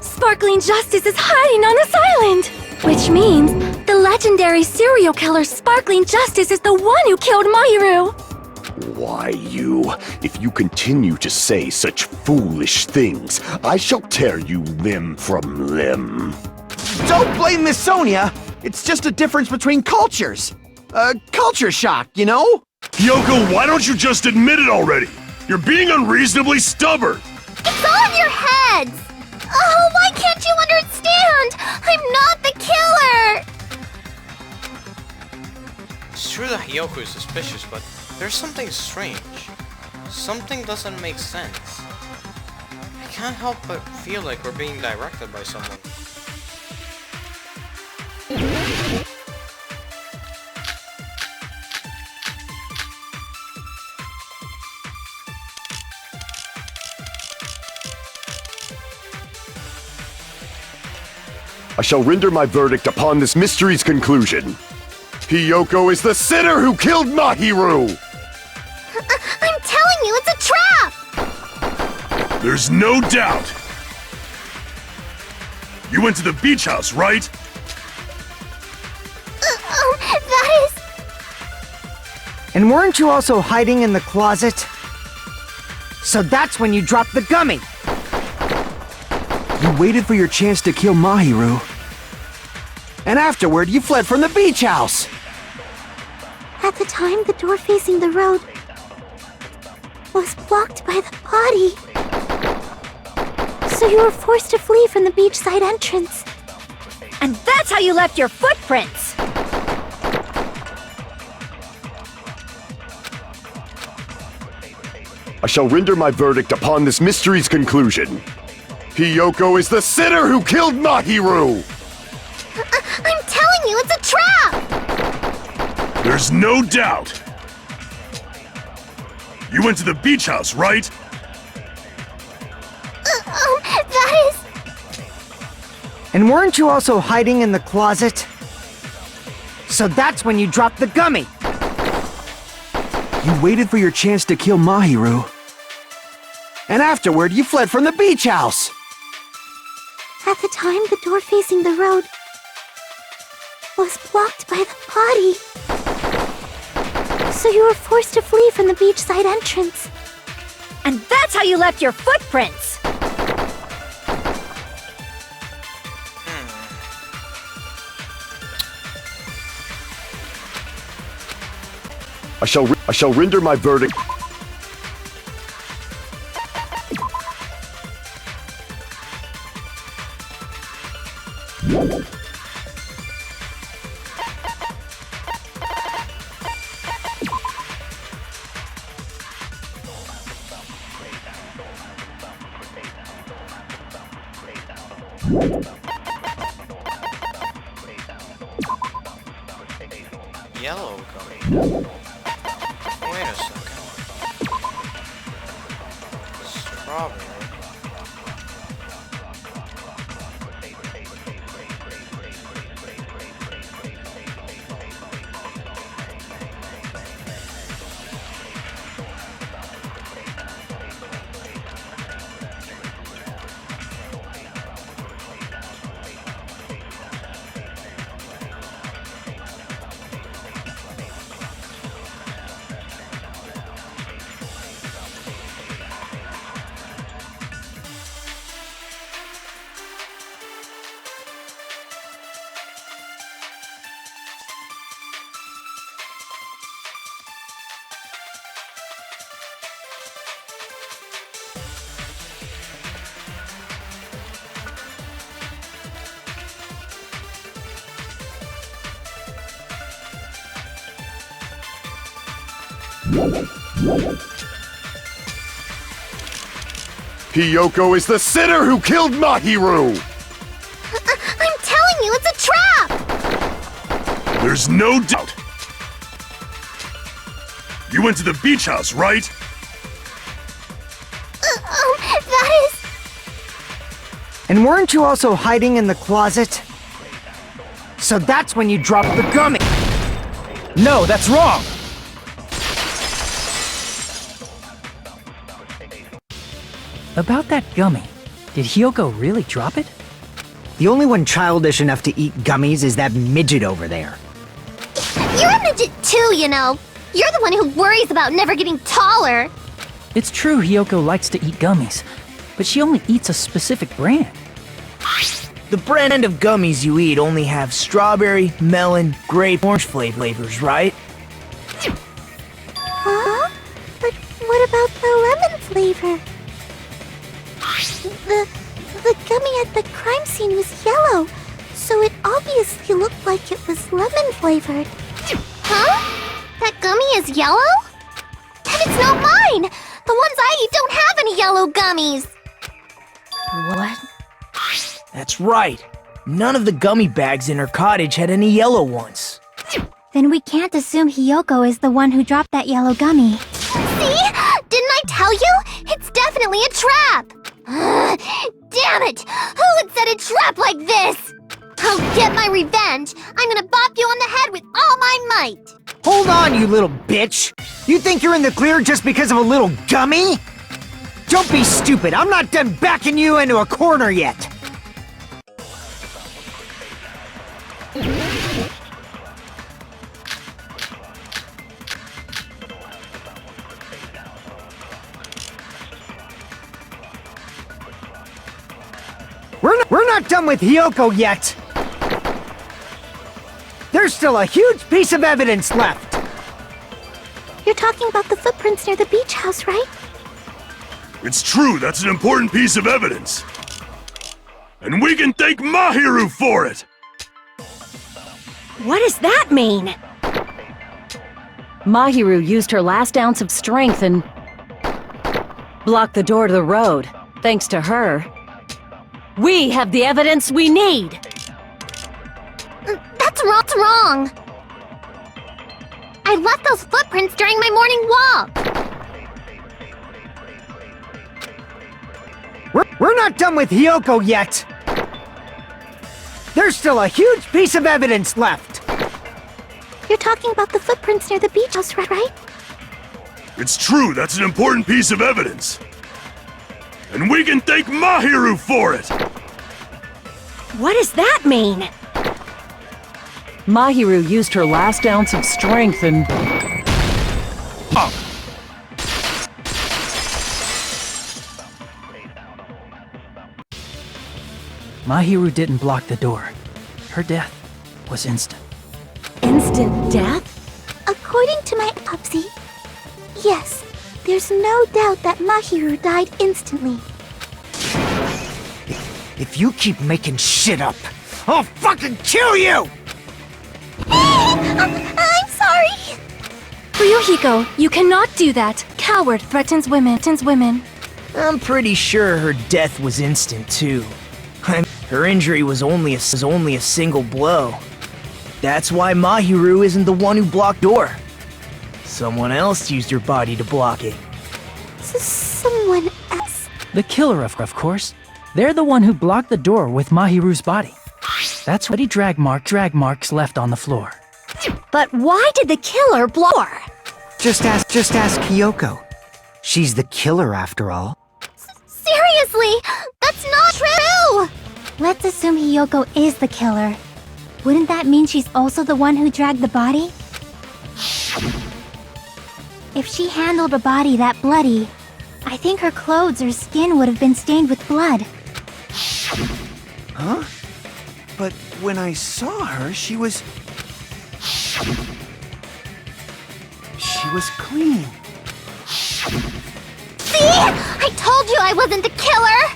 Sparkling Justice is hiding on this island! Which means the legendary serial killer Sparkling Justice is the one who killed Mahiru! Why, you? If you continue to say such foolish things, I shall tear you limb from limb. Don't blame Miss Sonia! It's just a difference between cultures. Culture shock, you know? Hiyoko, why don't you just admit it already? You're being unreasonably stubborn! It's all in your heads! Oh, why can't you understand? I'm not the killer! It's true that Hiyoko is suspicious, but there's something strange. Something doesn't make sense. I can't help but feel like we're being directed by someone. I shall render my verdict upon this mystery's conclusion. Hiyoko is the sinner who killed Mahiru! I'm telling you, it's a trap! There's no doubt! You went to the beach house, right? That is... And weren't you also hiding in the closet? So that's when you dropped the gummy! You waited for your chance to kill Mahiru. And afterward, you fled from the beach house! At the time, the door facing the road was blocked by the body. So you were forced to flee from the beachside entrance. And that's how you left your footprints! I shall render my verdict upon this mystery's conclusion. Hiyoko is the sinner who killed Mahiru! I'm telling you, it's a trap! There's no doubt! You went to the beach house, right? That is... And weren't you also hiding in the closet? So that's when you dropped the gummy! You waited for your chance to kill Mahiru. And afterward, you fled from the beach house! At the time, the door facing the road was blocked by the body. So you were forced to flee from the beachside entrance. And that's how you left your footprints! I shall render my verdict. Yellow gummy. Wait a second. Strawberry. Hiyoko is the sinner who killed Mahiru! I'm telling you, it's a trap! There's no doubt. You went to the beach house, right? That is... And weren't you also hiding in the closet? So that's when you dropped the gummy. No, that's wrong! About that gummy, did Hiyoko really drop it? The only one childish enough to eat gummies is that midget over there. You're a midget too, you know. You're the one who worries about never getting taller. It's true Hiyoko likes to eat gummies, but she only eats a specific brand. The brand of gummies you eat only have strawberry, melon, grape, orange flavors, right? Huh? But what about the lemon flavor? The gummy at the crime scene was yellow, so it obviously looked like it was lemon flavored. Huh? That gummy is yellow? Then it's not mine! The ones I eat don't have any yellow gummies! What? That's right. None of the gummy bags in her cottage had any yellow ones. Then we can't assume Hiyoko is the one who dropped that yellow gummy. See? Didn't I tell you? It's definitely a trap! Damn it! Who would set a trap like this? I'll get my revenge! I'm gonna bop you on the head with all my might! Hold on, you little bitch! You think you're in the clear just because of a little gummy? Don't be stupid, I'm not done backing you into a corner yet! We're not done with Hiyoko yet! There's still a huge piece of evidence left! You're talking about the footprints near the beach house, right? It's true, that's an important piece of evidence. And we can thank Mahiru for it! What does that mean? Mahiru used her last ounce of strength and blocked the door to the road. Thanks to her, we have the evidence we need! That's wrong! I left those footprints during my morning walk! We're not done with Hiyoko yet! There's still a huge piece of evidence left! You're talking about the footprints near the beach house, right? It's true, that's an important piece of evidence. And we can thank Mahiru for it! What does that mean? Mahiru used her last ounce of strength and Mahiru didn't block the door. Her death was instant. instant death? According to my autopsy, yes, there's no doubt that Mahiru died instantly. If you keep making shit up, I'll fucking kill you! I'm sorry! Ryuhiko, you cannot do that. Coward threatens women. I'm pretty sure her death was instant, too. Her injury was only a single blow. That's why Mahiru isn't the one who blocked the door. Someone else used her body to block it. Someone else? The killer, of course. They're the one who blocked the door with Mahiru's body. That's what he drag marks left on the floor. But why did the killer blow her? Just ask Kyoko. She's the killer after all. Seriously, that's not true! Let's assume Hiyoko is the killer. Wouldn't that mean she's also the one who dragged the body? If she handled a body that bloody, I think her clothes or skin would have been stained with blood. Huh? But when I saw her, she was clean. See? I told you I wasn't the killer!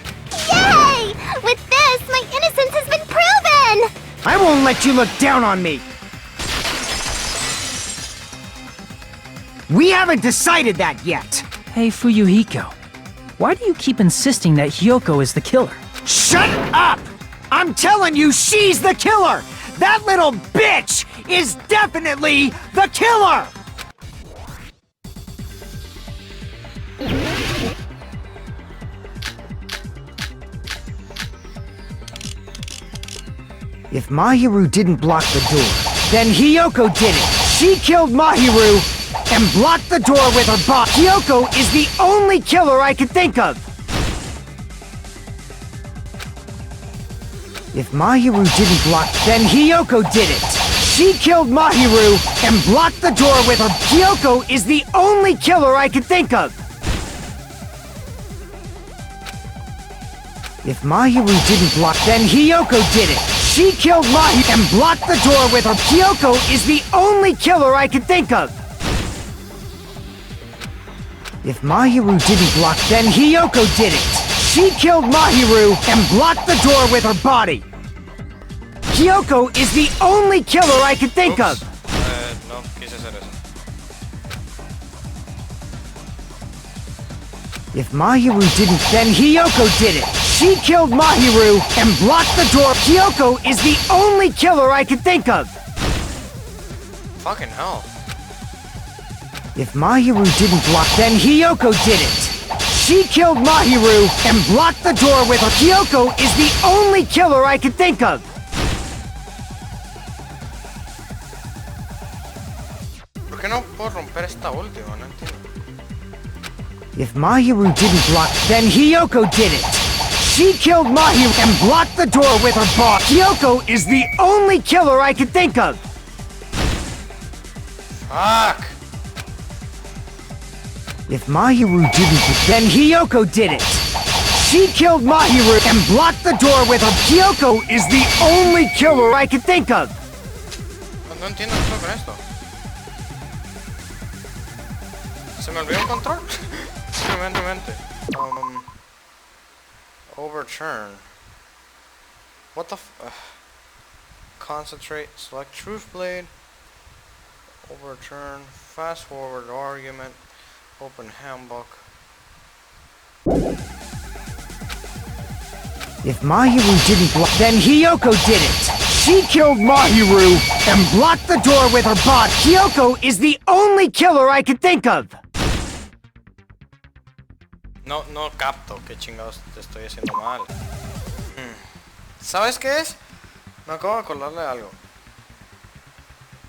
Yay! With this, my innocence has been proven! I won't let you look down on me! We haven't decided that yet! Hey, Fuyuhiko. Why do you keep insisting that Hiyoko is the killer? Shut up! I'm telling you, she's the killer! That little bitch is definitely the killer! If Mahiru didn't block the door, then Hiyoko did it! She killed Mahiru and blocked the door with her body! Hiyoko is the only killer I could think of! If Mahiru didn't block, then Hiyoko did it! She killed Mahiru and blocked the door with her... Hiyoko is the only killer I could think of! If Mahiru didn't block, then Hiyoko did it! She killed Mahiru and blocked the door with her... Hiyoko is the only killer I could think of! If Mahiru didn't block, then Hiyoko did it! She killed Mahiru and blocked the door with her body! Hiyoko is the only killer I could think of! No, quise hacer eso. If Mahiru didn't, then Hiyoko did it! She killed Mahiru and blocked the door! Hiyoko is the only killer I could think of! Fucking hell. If Mahiru didn't block, then Hiyoko did it! She killed Mahiru and blocked the door with her... Hiyoko is the only killer I could think of! ¿Por qué no puedo romper esta última? No entiendo. If Mahiru didn't block, then Hiyoko did it! She killed Mahiru and blocked the door with her body! Hiyoko is the only killer I could think of! Fuck! If Mahiru didn't, then Hiyoko did it! She killed Mahiru and blocked the door with her... Hiyoko is the only killer I could think of! No entiendo qué estoy con esto. ¿Se me olvidó un control? Simplemente. Overturn. What the concentrate, select truth blade. Overturn, fast forward argument. Open handbook. If Mahiru didn't block, then Hiyoko did it! She killed Mahiru and blocked the door with her body! Hiyoko is the only killer I could think of! No capto qué chingados te estoy haciendo mal. ¿Sabes qué es? Me acabo de acordarle de algo.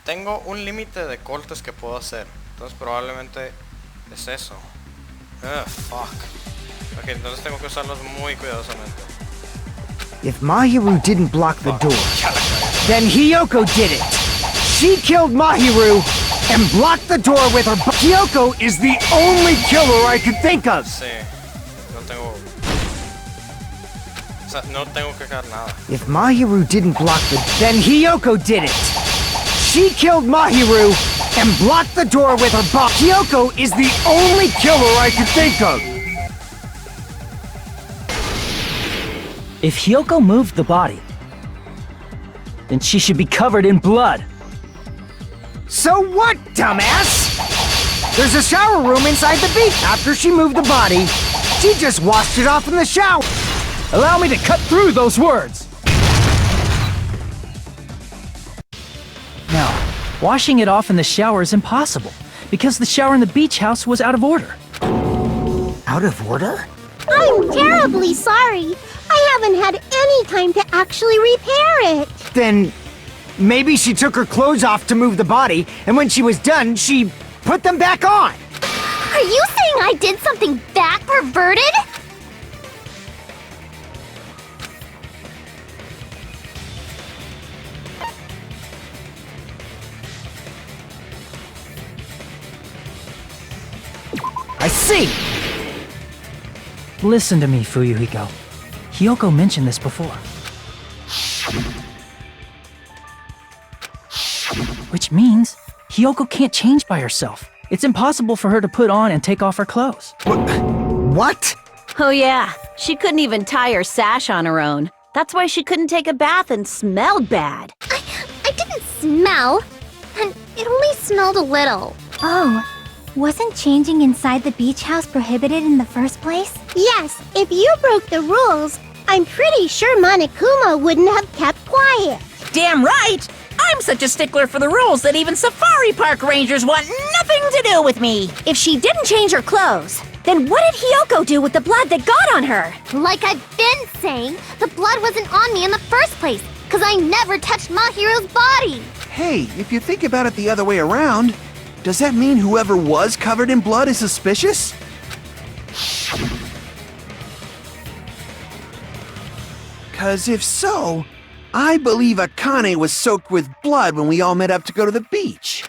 Tengo un límite de cortes que puedo hacer. Entonces probablemente es eso. Fuck. Ok, entonces tengo que usarlos muy cuidadosamente. If Mahiru didn't block the door, then Hiyoko did it! She killed Mahiru and blocked the door with her body! Hiyoko is the only killer I could think of! Sí. No tengo... O sea, no tengo que hacer nada. If Mahiru didn't block the... then Hiyoko did it! She killed Mahiru and blocked the door with her body! Hiyoko is the only killer I could think of! If Hiyoko moved the body, then she should be covered in blood. So what, dumbass? There's a shower room inside the beach. After she moved the body, she just washed it off in the shower. Allow me to cut through those words. Washing it off in the shower is impossible, because the shower in the beach house was out of order. Out of order? I'm terribly sorry. I haven't had any time to actually repair it. Then maybe she took her clothes off to move the body, and when she was done, she put them back on. Are you saying I did something that perverted? I see. Listen to me, Fuyuhiko. Hiyoko mentioned this before. Which means Hiyoko can't change by herself. It's impossible for her to put on and take off her clothes. What? Oh yeah, she couldn't even tie her sash on her own. That's why she couldn't take a bath and smelled bad. I didn't smell, and it only smelled a little. Oh, wasn't changing inside the beach house prohibited in the first place? Yes, if you broke the rules, I'm pretty sure Monokuma wouldn't have kept quiet. Damn right! I'm such a stickler for the rules that even safari park rangers want nothing to do with me. If she didn't change her clothes, then what did Hiyoko do with the blood that got on her? Like I've been saying, the blood wasn't on me in the first place, because I never touched Mahiru's body. Hey, if you think about it the other way around, does that mean whoever was covered in blood is suspicious? Cause if so, I believe Akane was soaked with blood when we all met up to go to the beach.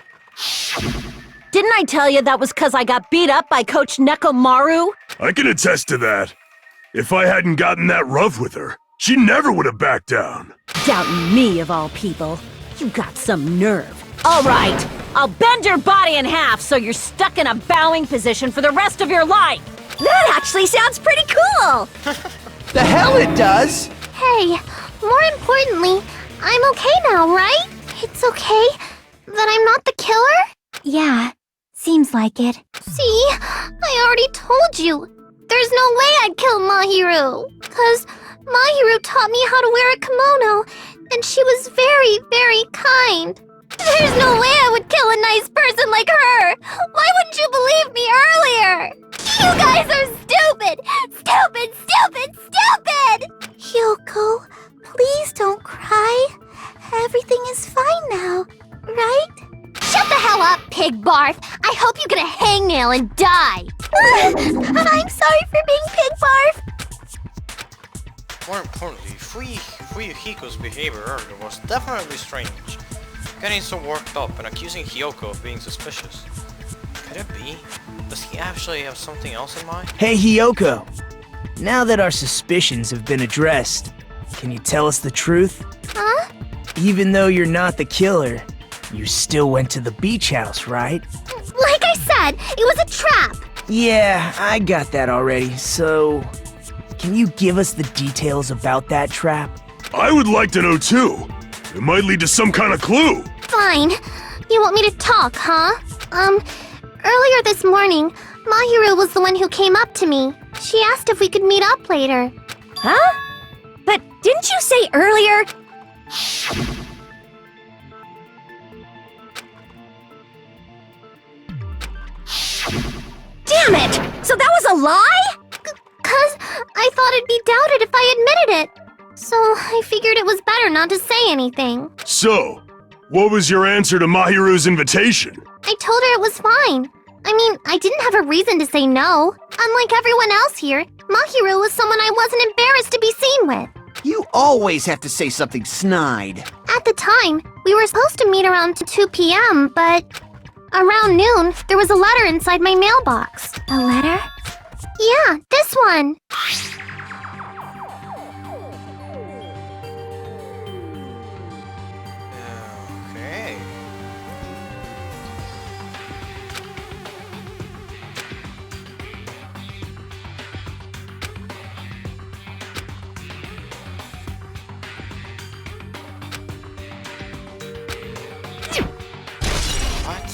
Didn't I tell you that was because I got beat up by Coach Nekomaru? I can attest to that. If I hadn't gotten that rough with her, she never would have backed down. Doubting me, of all people. You got some nerve. All right, I'll bend your body in half so you're stuck in a bowing position for the rest of your life. That actually sounds pretty cool! The hell it does! Hey, more importantly, I'm okay now, right? It's okay that I'm not the killer? Yeah, seems like it. See, I already told you. There's no way I'd kill Mahiru. Because Mahiru taught me how to wear a kimono, and she was very, very kind. There's no way I would kill a nice person like her! Why wouldn't you believe me earlier? You guys are stupid! Stupid, stupid, stupid! Hyoko, please don't cry. Everything is fine now, right? Shut the hell up, pig barf! I hope you get a hangnail and die! I'm sorry for being pig barf! More importantly, Fuyuhiko's behavior earlier was definitely strange. Getting so worked up and accusing Hiyoko of being suspicious. Could it be? Does he actually have something else in mind? Hey, Hiyoko. Now that our suspicions have been addressed, can you tell us the truth? Huh? Even though you're not the killer, you still went to the beach house, right? Like I said, it was a trap! Yeah, I got that already, so... Can you give us the details about that trap? I would like to know too. It might lead to some kind of clue. Fine. You want me to talk, huh? Earlier this morning, Mahiru was the one who came up to me. She asked if we could meet up later. Huh? But didn't you say earlier? Damn it! So that was a lie? 'Cause I thought it'd be doubted if I admitted it. So I figured it was better not to say anything. So, what was your answer to Mahiru's invitation? I told her it was fine. I mean, I didn't have a reason to say no. Unlike everyone else here, Mahiru was someone I wasn't embarrassed to be seen with. You always have to say something snide. At the time, we were supposed to meet around 2 p.m., but around noon, there was a letter inside my mailbox. A letter? Yeah, this one. Okay. What?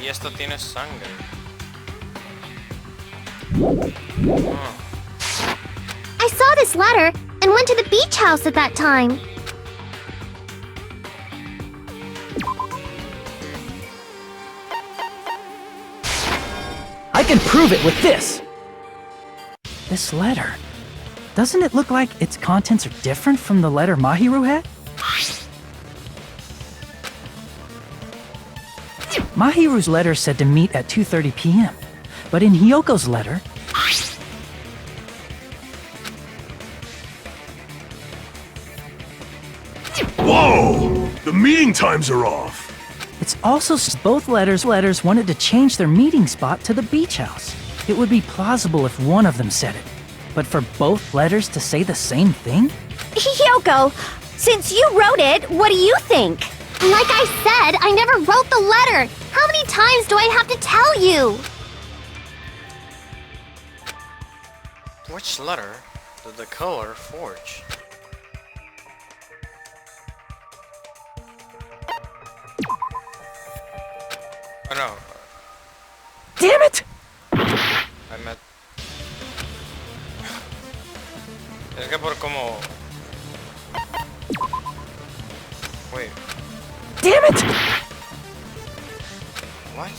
Y esto tiene sangre. I saw this letter, and went to the beach house at that time. I can prove it with this! This letter. Doesn't it look like its contents are different from the letter Mahiru had? Mahiru's letter said to meet at 2:30 p.m., but in Hiyoko's letter... Whoa! The meeting times are off! It's also both letters wanted to change their meeting spot to the beach house. It would be plausible if one of them said it, but for both letters to say the same thing? Hiyoko, since you wrote it, what do you think? Like I said, I never wrote the letter. How many times do I have to tell you? Which letter did the killer forge? Oh no. Damn it! I meant... Es que por como... Wait. Damn it! What?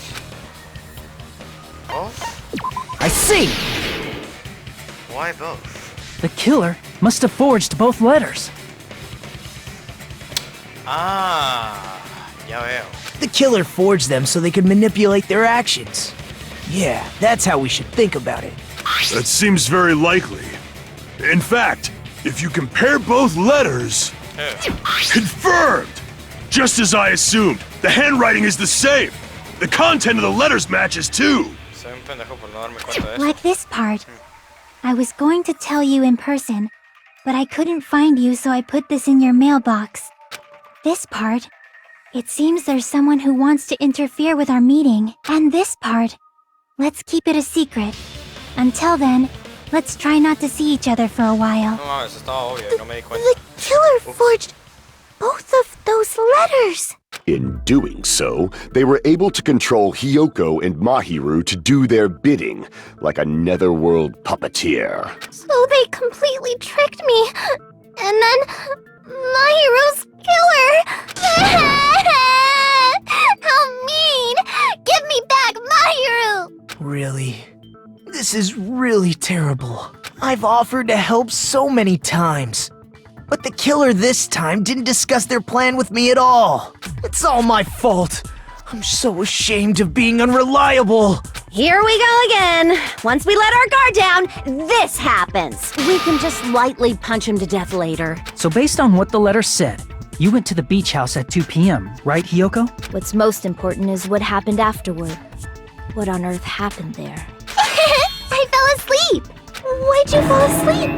Both? I see! Why both? The killer must have forged both letters. Ah, ya veo. The killer forged them so they could manipulate their actions. Yeah, that's how we should think about it. That seems very likely. In fact, if you compare both letters... Confirmed! Just as I assumed, the handwriting is the same. The content of the letters matches too. Soy un pendejo por no darme cuenta de eso. Like this part. I was going to tell you in person, but I couldn't find you, so I put this in your mailbox. This part. It seems there's someone who wants to interfere with our meeting. And this part. Let's keep it a secret. Until then, let's try not to see each other for a while. No mames, estaba obvio, no me di cuenta. The killer forged both of those letters. In doing so, they were able to control Hiyoko and Mahiru to do their bidding, like a netherworld puppeteer. So they completely tricked me. And then Mahiru's killer. How mean! Give me back Mahiru! Really? This is really terrible. I've offered to help so many times. But the killer this time didn't discuss their plan with me at all. It's all my fault. I'm so ashamed of being unreliable. Here we go again. Once we let our guard down, this happens. We can just lightly punch him to death later. So based on what the letter said, you went to the beach house at 2 p.m., right, Hiyoko? What's most important is what happened afterward. What on earth happened there? I fell asleep. Why'd you fall asleep?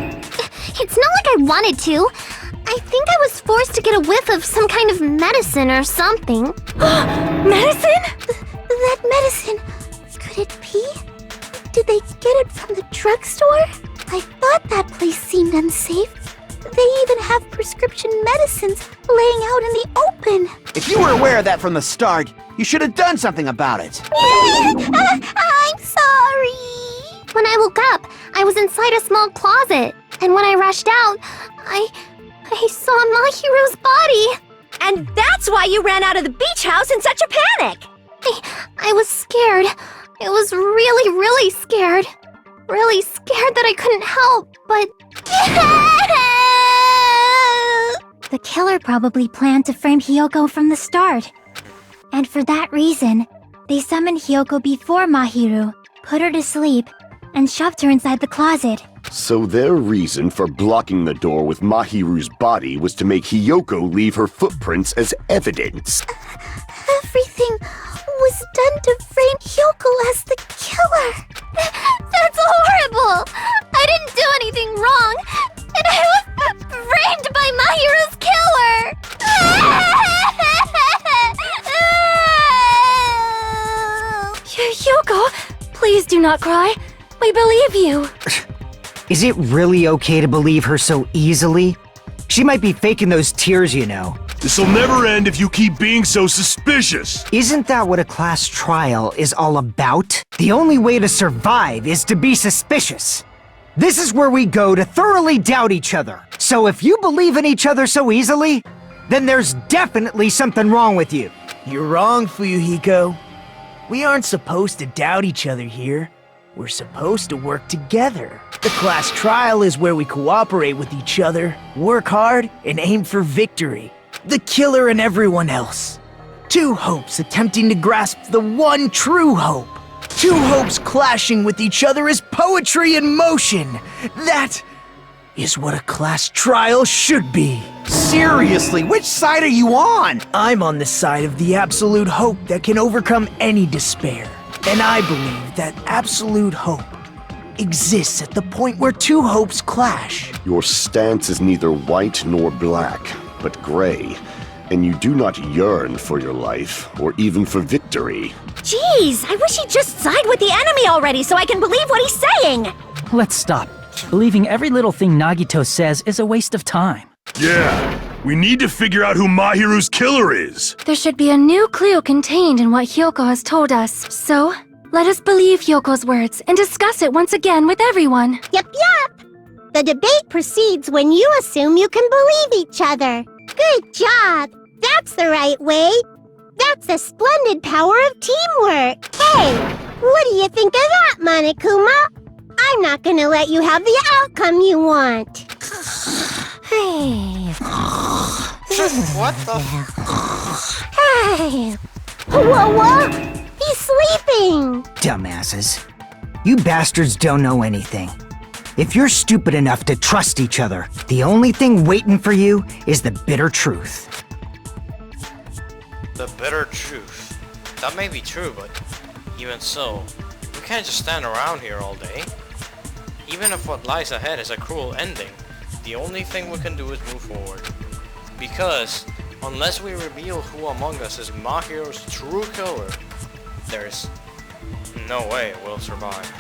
It's not like I wanted to. I think I was forced to get a whiff of some kind of medicine or something. Medicine? That medicine. Could it be? Did they get it from the drugstore? I thought that place seemed unsafe. They even have prescription medicines laying out in the open. If you were aware of that from the start, you should have done something about it. I'm sorry. When I woke up, I was inside a small closet. And when I rushed out, I saw Mahiru's body. And that's why you ran out of the beach house in such a panic! I was scared. I was really, really scared. Really scared that I couldn't help, but... The killer probably planned to frame Hiyoko from the start. And for that reason, they summoned Hiyoko before Mahiru, put her to sleep, and shoved her inside the closet. So their reason for blocking the door with Mahiru's body was to make Hiyoko leave her footprints as evidence. Everything was done to frame Hiyoko as the killer. That's horrible. I didn't do anything wrong. And I was framed by Mahiru's killer. Hiyoko, please do not cry. We believe you. Is it really okay to believe her so easily? She might be faking those tears, you know. This'll never end if you keep being so suspicious. Isn't that what a class trial is all about? The only way to survive is to be suspicious. This is where we go to thoroughly doubt each other. So if you believe in each other so easily, then there's definitely something wrong with you. You're wrong, Fuyuhiko. We aren't supposed to doubt each other here. We're supposed to work together. The class trial is where we cooperate with each other, work hard, and aim for victory. The killer and everyone else. Two hopes attempting to grasp the one true hope. Two hopes clashing with each other is poetry in motion. That is what a class trial should be. Seriously, which side are you on? I'm on the side of the absolute hope that can overcome any despair. And I believe that absolute hope exists at the point where two hopes clash. Your stance is neither white nor black, but gray. And you do not yearn for your life, or even for victory. Jeez, I wish he'd just side with the enemy already so I can believe what he's saying! Let's stop. Believing every little thing Nagito says is a waste of time. Yeah, we need to figure out who Mahiru's killer is. There should be a new clue contained in what Hyoko has told us. So, let us believe Hyoko's words and discuss it once again with everyone. Yep. The debate proceeds when you assume you can believe each other. Good job! That's the right way! That's the splendid power of teamwork! Hey, what do you think of that, Monokuma? I'm not gonna let you have the outcome you want! Hey... What the Hey... Whoa! He's sleeping! Dumbasses. You bastards don't know anything. If you're stupid enough to trust each other, the only thing waiting for you is the bitter truth. The bitter truth. That may be true, but even so, we can't just stand around here all day. Even if what lies ahead is a cruel ending, the only thing we can do is move forward. Because, unless we reveal who among us is Mahiru's true killer, there's no way we'll survive.